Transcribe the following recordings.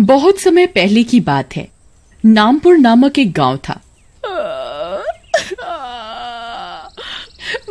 बहुत समय पहले की बात है। नामपुर नामक एक गांव था।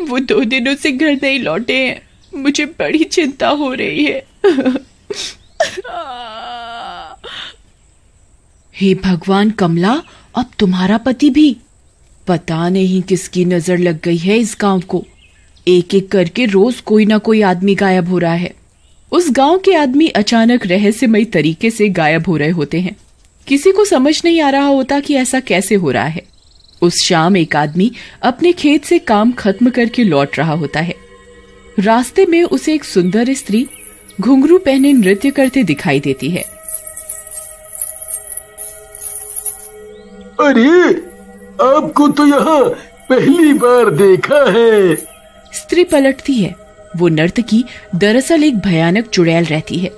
वो 2 दिनों से घर नहीं लौटे हैं। मुझे बड़ी चिंता हो रही है। हे भगवान कमला, अब तुम्हारा पति भी। पता नहीं किसकी नजर लग गई है इस गांव को। एक एक करके रोज कोई ना कोई आदमी गायब हो रहा है। उस गांव के आदमी अचानक रहस्यमयी तरीके से गायब हो रहे होते हैं। किसी को समझ नहीं आ रहा होता कि ऐसा कैसे हो रहा है। उस शाम एक आदमी अपने खेत से काम खत्म करके लौट रहा होता है। रास्ते में उसे एक सुंदर स्त्री घुंघरू पहने नृत्य करते दिखाई देती है। अरे, आपको तो यहाँ पहली बार देखा है। स्त्री पलटती है। वो नर्तकी दरअसल एक भयानक चुड़ैल रहती है।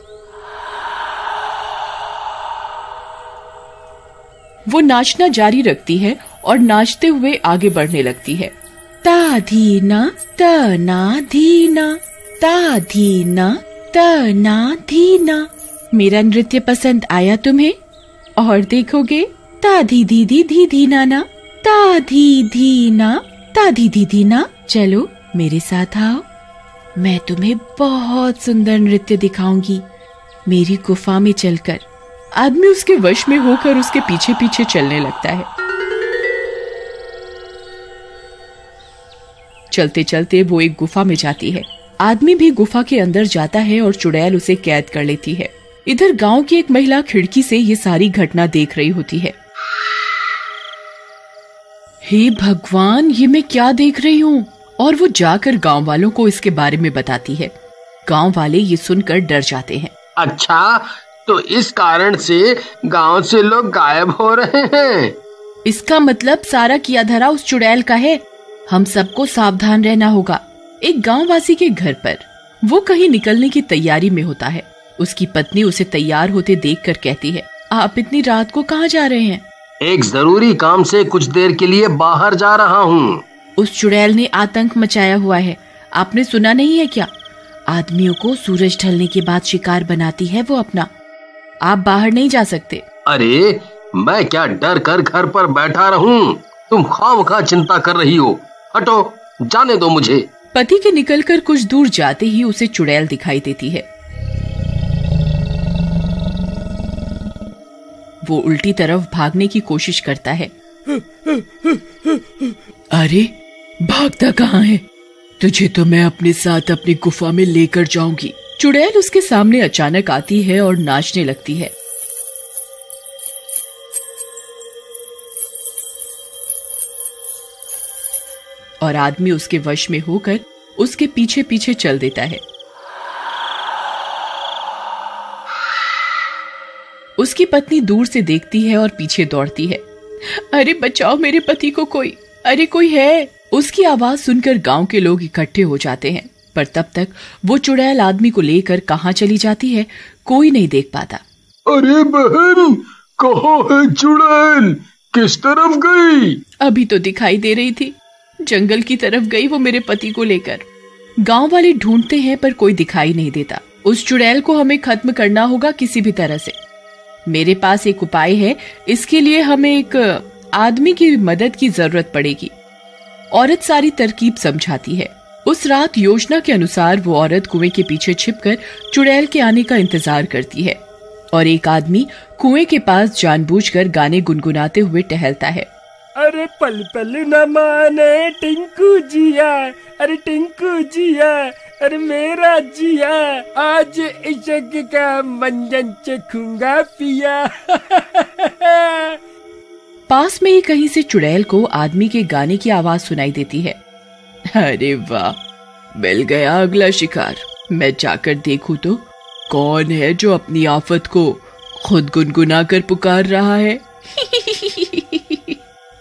वो नाचना जारी रखती है और नाचते हुए आगे बढ़ने लगती है। ता धीना तना धीना, ता धीना तना धीना। मेरा नृत्य पसंद आया तुम्हें? और देखोगे? ता धी धी धी धी धी नाना, ता धी धी ना, ता धी धी धी ना। चलो मेरे साथ आओ, मैं तुम्हें बहुत सुंदर नृत्य दिखाऊंगी। मेरी गुफा में चलकर। आदमी उसके वश में होकर उसके पीछे पीछे चलने लगता है। चलते चलते वो एक गुफा में जाती है। आदमी भी गुफा के अंदर जाता है और चुड़ैल उसे कैद कर लेती है। इधर गांव की एक महिला खिड़की से ये सारी घटना देख रही होती है। हे भगवान, ये मैं क्या देख रही हूँ? और वो जाकर गांव वालों को इसके बारे में बताती है। गांव वाले ये सुनकर डर जाते हैं। अच्छा, तो इस कारण से गांव से लोग गायब हो रहे हैं। इसका मतलब सारा किया धरा उस चुड़ैल का है। हम सबको सावधान रहना होगा। एक गांववासी के घर पर वो कहीं निकलने की तैयारी में होता है। उसकी पत्नी उसे तैयार होते देखकर कहती है, आप इतनी रात को कहाँ जा रहे हैं? एक जरूरी काम से कुछ देर के लिए बाहर जा रहा हूँ। उस चुड़ैल ने आतंक मचाया हुआ है। आपने सुना नहीं है क्या? आदमियों को सूरज ढलने के बाद शिकार बनाती है वो अपना। आप बाहर नहीं जा सकते। अरे, मैं क्या डर कर घर पर बैठा रहूं? तुम खामखा चिंता कर रही हो। हटो, जाने दो मुझे। पति के निकलकर कुछ दूर जाते ही उसे चुड़ैल दिखाई देती है। वो उल्टी तरफ भागने की कोशिश करता है। अरे, भागता कहाँ है? तुझे तो मैं अपने साथ अपनी गुफा में लेकर जाऊंगी। चुड़ैल उसके सामने अचानक आती है और नाचने लगती है। और आदमी उसके वश में होकर उसके पीछे पीछे चल देता है। उसकी पत्नी दूर से देखती है और पीछे दौड़ती है। अरे बचाओ मेरे पति को कोई, अरे कोई है। उसकी आवाज सुनकर गांव के लोग इकट्ठे हो जाते हैं, पर तब तक वो चुड़ैल आदमी को लेकर कहाँ चली जाती है कोई नहीं देख पाता। अरे बहन, कहाँ है चुड़ैल? किस तरफ गई? अभी तो दिखाई दे रही थी। जंगल की तरफ गई वो मेरे पति को लेकर। गांव वाले ढूंढते हैं पर कोई दिखाई नहीं देता। उस चुड़ैल को हमें खत्म करना होगा किसी भी तरह से। मेरे पास एक उपाय है। इसके लिए हमें एक आदमी की मदद की जरूरत पड़ेगी। औरत सारी तरकीब समझाती है। उस रात योजना के अनुसार वो औरत कुएं के पीछे छिपकर चुड़ैल के आने का इंतजार करती है और एक आदमी कुएं के पास जानबूझकर गाने गुनगुनाते हुए टहलता है। अरे पल पल न माने टिंकू जिया, अरे टिंकू जिया, अरे मेरा जिया, आज इश्क का मंजन चखूंगा पिया। पास में ही कहीं से चुड़ैल को आदमी के गाने की आवाज सुनाई देती है। अरे वाह, मिल गया अगला शिकार। मैं जाकर देखूं तो कौन है जो अपनी आफत को खुद गुनगुना कर पुकार रहा है।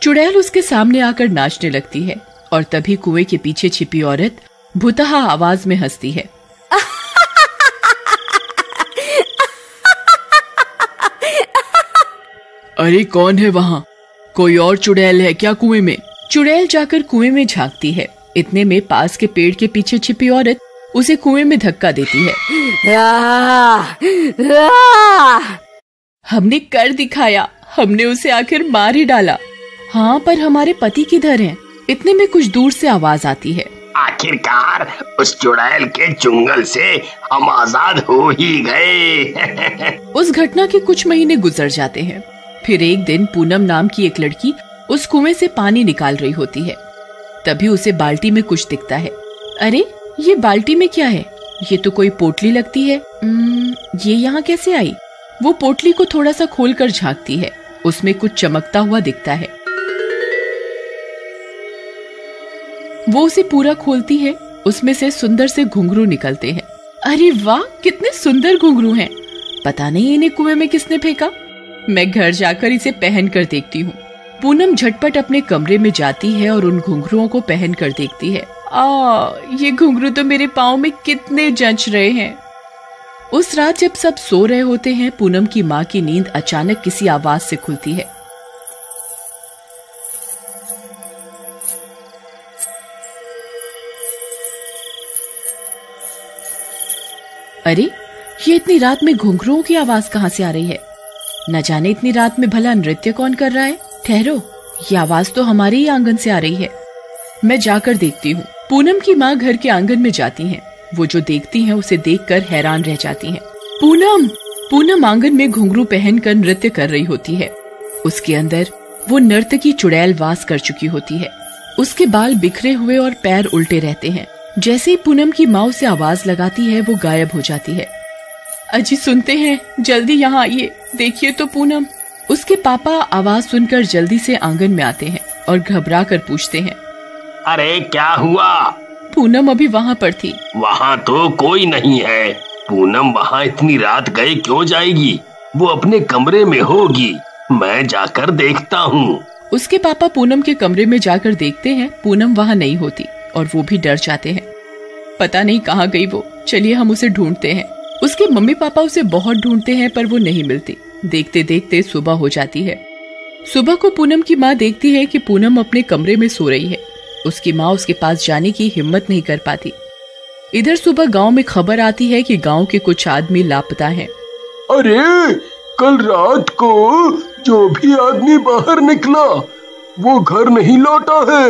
चुड़ैल उसके सामने आकर नाचने लगती है और तभी कुएं के पीछे छिपी औरत भुतहा आवाज में हंसती है। अरे कौन है वहाँ? कोई और चुड़ैल है क्या कुएं में? चुड़ैल जाकर कुएं में झांकती है। इतने में पास के पेड़ के पीछे छिपी औरत उसे कुएं में धक्का देती है। हमने कर दिखाया, हमने उसे आखिर मार ही डाला। हाँ, पर हमारे पति किधर हैं? इतने में कुछ दूर से आवाज आती है। आखिरकार उस चुड़ैल के चुंगल से हम आजाद हो ही गए। उस घटना के कुछ महीने गुजर जाते हैं। फिर एक दिन पूनम नाम की एक लड़की उस कुएं से पानी निकाल रही होती है। तभी उसे बाल्टी में कुछ दिखता है। अरे, ये बाल्टी में क्या है? ये तो कोई पोटली लगती है। ये यहाँ कैसे आई? वो पोटली को थोड़ा सा खोलकर झांकती है। उसमें कुछ चमकता हुआ दिखता है। वो उसे पूरा खोलती है। उसमें से सुंदर से घुंघरू निकलते हैं। अरे वाह, कितने सुंदर घुंघरू हैं। पता नहीं इन्हें कुएं में किसने फेंका। मैं घर जाकर इसे पहन कर देखती हूँ। पूनम झटपट अपने कमरे में जाती है और उन घुंघरुओं को पहन कर देखती है। ये घुंघरू तो मेरे पाँव में कितने जंच रहे हैं। उस रात जब सब सो रहे होते हैं, पूनम की माँ की नींद अचानक किसी आवाज से खुलती है। अरे, ये इतनी रात में घुंघरुओं की आवाज कहाँ से आ रही है? न जाने इतनी रात में भला नृत्य कौन कर रहा है। ठहरो, ये आवाज तो हमारे ही आंगन से आ रही है। मैं जाकर देखती हूँ। पूनम की माँ घर के आंगन में जाती हैं। वो जो देखती हैं उसे देखकर हैरान रह जाती हैं। पूनम आंगन में घुंघरू पहनकर नृत्य कर रही होती है। उसके अंदर वो नर्तकी चुड़ैल वास कर चुकी होती है। उसके बाल बिखरे हुए और पैर उल्टे रहते हैं। जैसे ही पूनम की माँ उसे आवाज लगाती है, वो गायब हो जाती है। अजी सुनते हैं, जल्दी यहाँ आइए, देखिए तो पूनम। उसके पापा आवाज सुनकर जल्दी से आंगन में आते हैं और घबरा कर पूछते हैं, अरे क्या हुआ? पूनम अभी वहाँ पर थी। वहाँ तो कोई नहीं है। पूनम वहाँ इतनी रात गए क्यों जाएगी? वो अपने कमरे में होगी। मैं जाकर देखता हूँ। उसके पापा पूनम के कमरे में जाकर देखते हैं। पूनम वहाँ नहीं होती और वो भी डर जाते हैं। पता नहीं कहाँ गई वो, चलिए हम उसे ढूंढते हैं। उसके मम्मी पापा उसे बहुत ढूंढते हैं पर वो नहीं मिलती। देखते देखते सुबह हो जाती है। सुबह को पूनम की माँ देखती है कि पूनम अपने कमरे में सो रही है। उसकी माँ उसके पास जाने की हिम्मत नहीं कर पाती। इधर सुबह गांव में खबर आती है कि गांव के कुछ आदमी लापता हैं। अरे, कल रात को जो भी आदमी बाहर निकला वो घर नहीं लौटा है।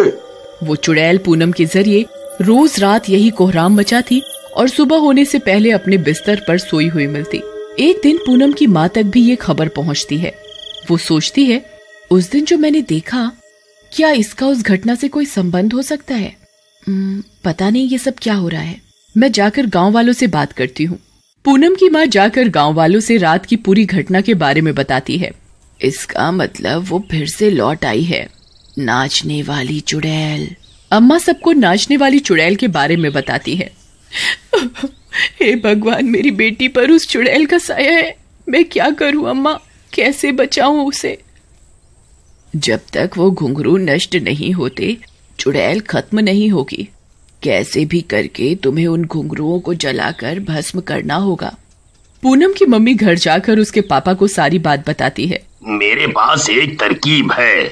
वो चुड़ैल पूनम के जरिए रोज रात यही कोहराम मचाती और सुबह होने से पहले अपने बिस्तर पर सोई हुई मिलती। एक दिन पूनम की माँ तक भी ये खबर पहुँचती है। वो सोचती है, उस दिन जो मैंने देखा, क्या इसका उस घटना से कोई संबंध हो सकता है? पता नहीं ये सब क्या हो रहा है। मैं जाकर गांव वालों से बात करती हूँ। पूनम की माँ जाकर गांव वालों से रात की पूरी घटना के बारे में बताती है। इसका मतलब वो फिर से लौट आई है, नाचने वाली चुड़ैल। अम्मा सबको नाचने वाली चुड़ैल के बारे में बताती है। हे भगवान, मेरी बेटी पर उस चुड़ैल का साया है। मैं क्या करूं अम्मा, कैसे बचाऊं उसे? जब तक वो घुंघरू नष्ट नहीं होते, चुड़ैल खत्म नहीं होगी। कैसे भी करके तुम्हें उन घुंघरुओं को जलाकर भस्म करना होगा। पूनम की मम्मी घर जाकर उसके पापा को सारी बात बताती है। मेरे पास एक तरकीब है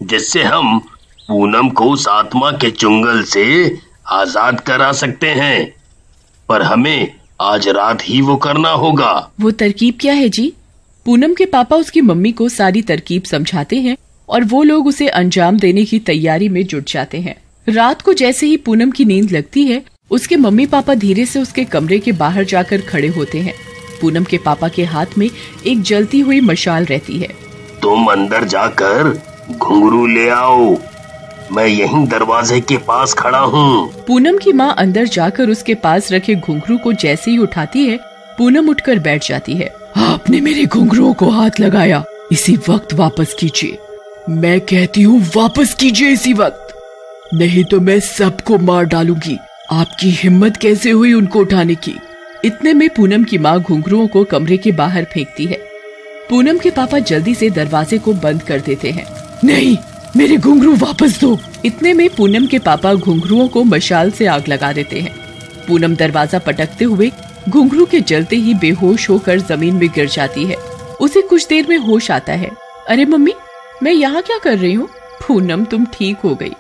जिससे हम पूनम को उस आत्मा के चुंगल से आजाद करा सकते हैं, पर हमें आज रात ही वो करना होगा। वो तरकीब क्या है जी? पूनम के पापा उसकी मम्मी को सारी तरकीब समझाते हैं और वो लोग उसे अंजाम देने की तैयारी में जुट जाते हैं। रात को जैसे ही पूनम की नींद लगती है, उसके मम्मी पापा धीरे से उसके कमरे के बाहर जाकर खड़े होते हैं। पूनम के पापा के हाथ में एक जलती हुई मशाल रहती है। तुम अंदर जाकर घुंघरू ले आओ, मैं यहीं दरवाजे के पास खड़ा हूँ। पूनम की माँ अंदर जाकर उसके पास रखे घुंघरू को जैसे ही उठाती है, पूनम उठकर बैठ जाती है। आपने मेरे घुंघरुओं को हाथ लगाया, इसी वक्त वापस कीजिए। मैं कहती हूँ वापस कीजिए इसी वक्त, नहीं तो मैं सबको मार डालूंगी। आपकी हिम्मत कैसे हुई उनको उठाने की? इतने में पूनम की माँ घुंघरुओं को कमरे के बाहर फेंकती है। पूनम के पापा जल्दी से दरवाजे को बंद कर देते हैं। नहीं, मेरे घुंघरू वापस दो। इतने में पूनम के पापा घुंघरुओं को मशाल से आग लगा देते हैं। पूनम दरवाजा पटकते हुए घुंघरू के जलते ही बेहोश होकर जमीन में गिर जाती है। उसे कुछ देर में होश आता है। अरे मम्मी, मैं यहाँ क्या कर रही हूँ? पूनम, तुम ठीक हो गई।